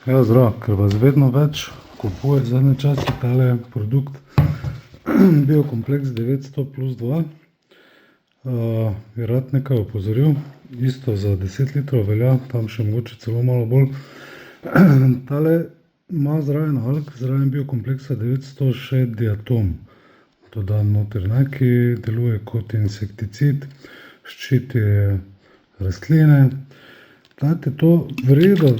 Ja, zdravo, ker vas vedno več kupuje zadnje čase tale produkt Biokompleks 900+2, bi rad nekaj opozoril, isto za 10 litrov velja, tam še mogoče celo malo bolj. Tale ima zraven alg, zraven Biokompleksa 900 še diatom dodan noter, ki deluje kot insekticid, ščiti rastline. Dajte to vredo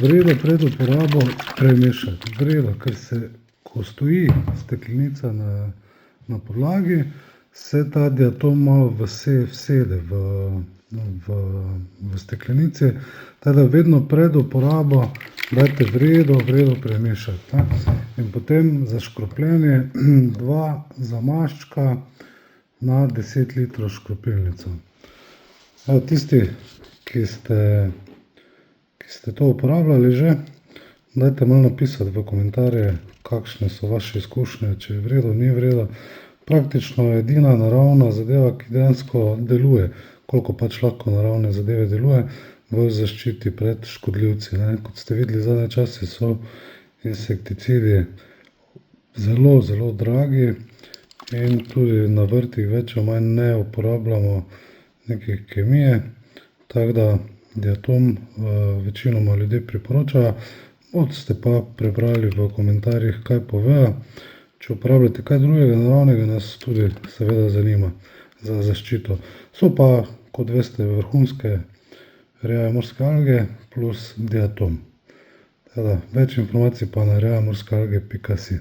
pred uporabo premešati, vredo, ker se, ko stoji steklenica na podlagi, se ta diatom malo vsede v steklenici, teda vedno pred uporabo dajte vredo premešati. In potem za škropljenje 2 zamaščka na 10 litrov škropilnico. Tisti, ki ste to uporabljali že, dajte malo napisati v komentarje, kakšne so vaše izkušnje, če je vredo, ni vredo. Praktično edina naravna zadeva, ki dejansko deluje, koliko pač lahko naravne zadeve deluje, v zaščiti pred škodljivci. Kot ste videli, zadnje čase so insekticidi zelo dragi in tudi na vrtih več ali manj ne uporabljamo neke kemije, tako da diatom večinoma ljudje priporočajo. Boste pa prebrali v komentarjih, kaj povejo. Če uporabljate kaj drugega naravnega, nas tudi seveda zanima za zaščito. So pa, kot veste, vrhunske rjave morske alge plus diatom. Več informacij pa na rjavemorske alge.si.